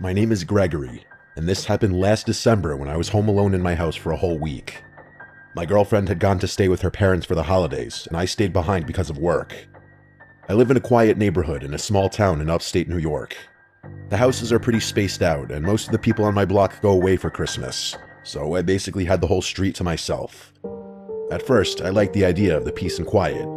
My name is Gregory, and this happened last December when I was home alone in my house for a whole week. My girlfriend had gone to stay with her parents for the holidays, and I stayed behind because of work. I live in a quiet neighborhood in a small town in upstate New York. The houses are pretty spaced out, and most of the people on my block go away for Christmas, so I basically had the whole street to myself. At first, I liked the idea of the peace and quiet.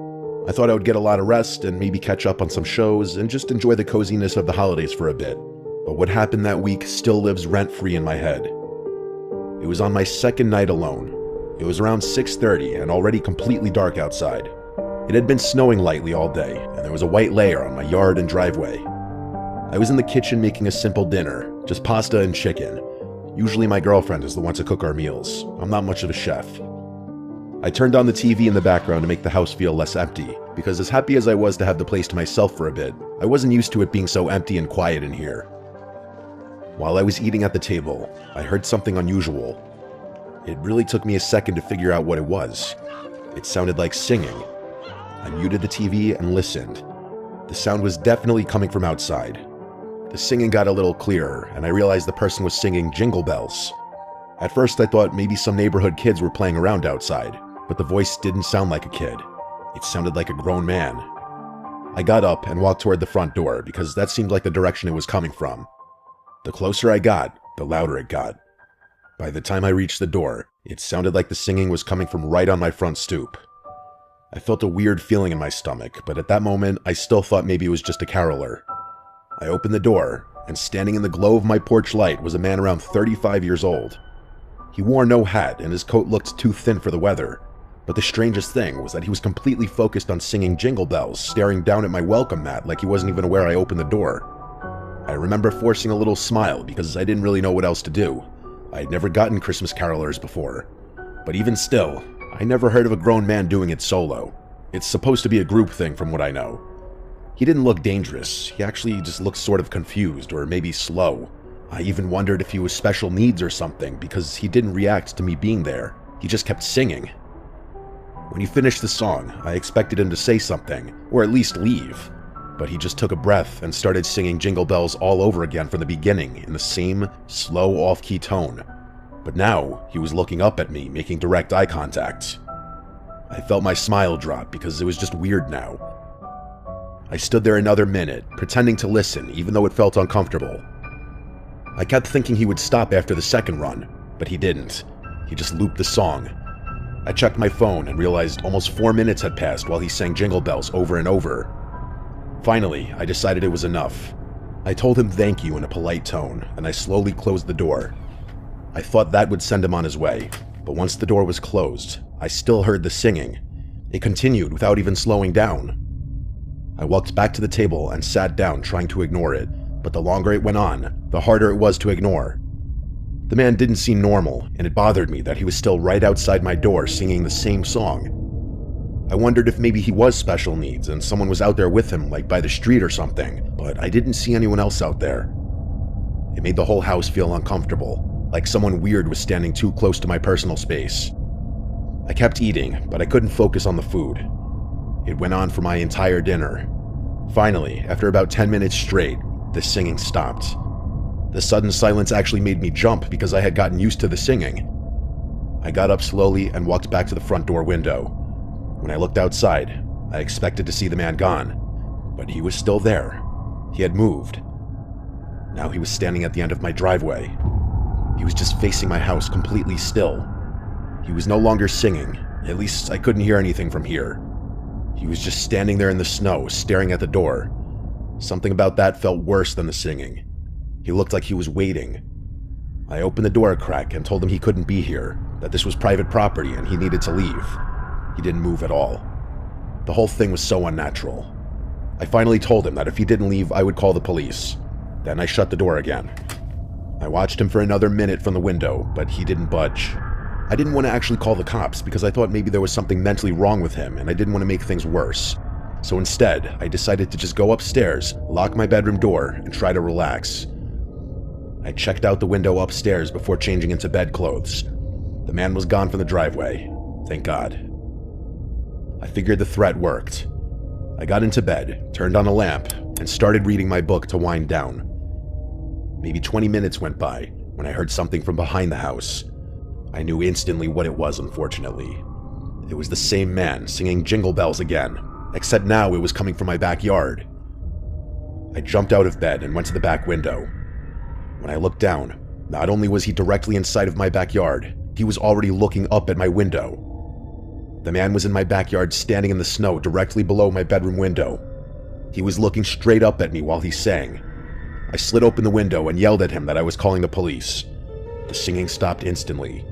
I thought I would get a lot of rest and maybe catch up on some shows and just enjoy the coziness of the holidays for a bit. But what happened that week still lives rent-free in my head. It was on my second night alone. It was around 6:30 and already completely dark outside. It had been snowing lightly all day, and there was a white layer on my yard and driveway. I was in the kitchen making a simple dinner, just pasta and chicken. Usually my girlfriend is the one to cook our meals. I'm not much of a chef. I turned on the TV in the background to make the house feel less empty, because as happy as I was to have the place to myself for a bit, I wasn't used to it being so empty and quiet in here. While I was eating at the table, I heard something unusual. It really took me a second to figure out what it was. It sounded like singing. I muted the TV and listened. The sound was definitely coming from outside. The singing got a little clearer, and I realized the person was singing Jingle Bells. At first I thought maybe some neighborhood kids were playing around outside, but the voice didn't sound like a kid. It sounded like a grown man. I got up and walked toward the front door because that seemed like the direction it was coming from. The closer I got, the louder it got. By the time I reached the door, it sounded like the singing was coming from right on my front stoop. I felt a weird feeling in my stomach, but at that moment, I still thought maybe it was just a caroler. I opened the door, and standing in the glow of my porch light was a man around 35 years old. He wore no hat, and his coat looked too thin for the weather. But the strangest thing was that he was completely focused on singing Jingle Bells, staring down at my welcome mat like he wasn't even aware I opened the door. I remember forcing a little smile because I didn't really know what else to do. I had never gotten Christmas carolers before. But even still, I never heard of a grown man doing it solo. It's supposed to be a group thing from what I know. He didn't look dangerous. He actually just looked sort of confused or maybe slow. I even wondered if he was special needs or something because he didn't react to me being there. He just kept singing. When he finished the song, I expected him to say something, or at least leave. But he just took a breath and started singing Jingle Bells all over again from the beginning in the same slow off-key tone. But now, he was looking up at me, making direct eye contact. I felt my smile drop because it was just weird now. I stood there another minute, pretending to listen even though it felt uncomfortable. I kept thinking he would stop after the second run, but he didn't. He just looped the song. I checked my phone and realized almost 4 minutes had passed while he sang Jingle Bells over and over. Finally, I decided it was enough. I told him thank you in a polite tone, and I slowly closed the door. I thought that would send him on his way, but once the door was closed, I still heard the singing. It continued without even slowing down. I walked back to the table and sat down trying to ignore it, but the longer it went on, the harder it was to ignore. The man didn't seem normal, and it bothered me that he was still right outside my door singing the same song. I wondered if maybe he was special needs and someone was out there with him, like by the street or something, but I didn't see anyone else out there. It made the whole house feel uncomfortable, like someone weird was standing too close to my personal space. I kept eating, but I couldn't focus on the food. It went on for my entire dinner. Finally, after about 10 minutes straight, the singing stopped. The sudden silence actually made me jump because I had gotten used to the singing. I got up slowly and walked back to the front door window. When I looked outside, I expected to see the man gone, but he was still there. He had moved. Now he was standing at the end of my driveway. He was just facing my house completely still. He was no longer singing, at least I couldn't hear anything from here. He was just standing there in the snow, staring at the door. Something about that felt worse than the singing. He looked like he was waiting. I opened the door a crack and told him he couldn't be here, that this was private property and he needed to leave. He didn't move at all. The whole thing was so unnatural. I finally told him that if he didn't leave, I would call the police. Then I shut the door again. I watched him for another minute from the window, but he didn't budge. I didn't want to actually call the cops because I thought maybe there was something mentally wrong with him and I didn't want to make things worse. So instead, I decided to just go upstairs, lock my bedroom door, and try to relax. I checked out the window upstairs before changing into bedclothes. The man was gone from the driveway. Thank God. I figured the threat worked. I got into bed, turned on a lamp, and started reading my book to wind down. Maybe 20 minutes went by when I heard something from behind the house. I knew instantly what it was, unfortunately. It was the same man singing Jingle Bells again, except now it was coming from my backyard. I jumped out of bed and went to the back window. When I looked down, not only was he directly inside of my backyard, he was already looking up at my window. The man was in my backyard standing in the snow directly below my bedroom window. He was looking straight up at me while he sang. I slid open the window and yelled at him that I was calling the police. The singing stopped instantly.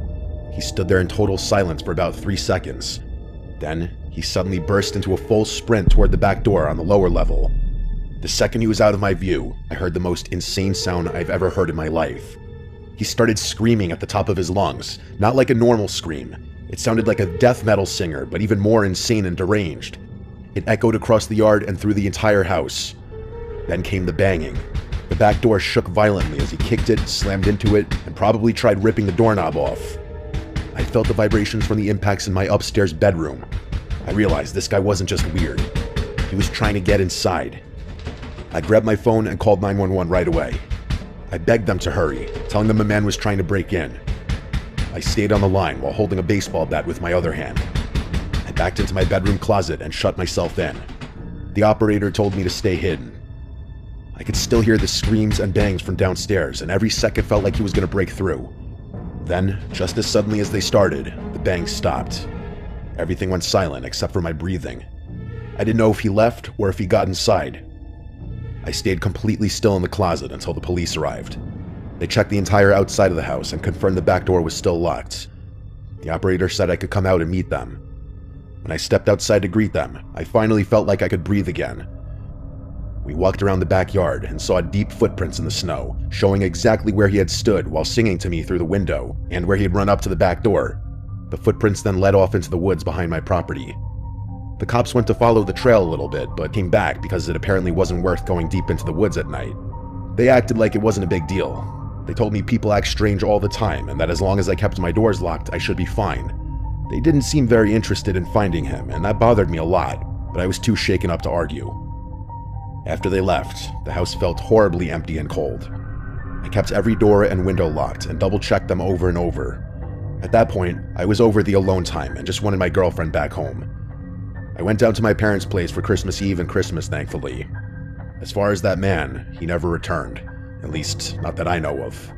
He stood there in total silence for about 3 seconds. Then, he suddenly burst into a full sprint toward the back door on the lower level. The second he was out of my view, I heard the most insane sound I've ever heard in my life. He started screaming at the top of his lungs, not like a normal scream. It sounded like a death metal singer, but even more insane and deranged. It echoed across the yard and through the entire house. Then came the banging. The back door shook violently as he kicked it, slammed into it, and probably tried ripping the doorknob off. I felt the vibrations from the impacts in my upstairs bedroom. I realized this guy wasn't just weird. He was trying to get inside. I grabbed my phone and called 911 right away. I begged them to hurry, telling them a man was trying to break in. I stayed on the line while holding a baseball bat with my other hand. I backed into my bedroom closet and shut myself in. The operator told me to stay hidden. I could still hear the screams and bangs from downstairs, and every second felt like he was going to break through. Then, just as suddenly as they started, the bangs stopped. Everything went silent except for my breathing. I didn't know if he left or if he got inside. I stayed completely still in the closet until the police arrived. They checked the entire outside of the house and confirmed the back door was still locked. The operator said I could come out and meet them. When I stepped outside to greet them, I finally felt like I could breathe again. We walked around the backyard and saw deep footprints in the snow, showing exactly where he had stood while singing to me through the window, and where he had run up to the back door. The footprints then led off into the woods behind my property. The cops went to follow the trail a little bit, but came back because it apparently wasn't worth going deep into the woods at night. They acted like it wasn't a big deal. They told me people act strange all the time, and that as long as I kept my doors locked, I should be fine. They didn't seem very interested in finding him, and that bothered me a lot, but I was too shaken up to argue. After they left, the house felt horribly empty and cold. I kept every door and window locked and double-checked them over and over. At that point, I was over the alone time and just wanted my girlfriend back home. I went down to my parents' place for Christmas Eve and Christmas, thankfully. As far as that man, he never returned. At least, not that I know of.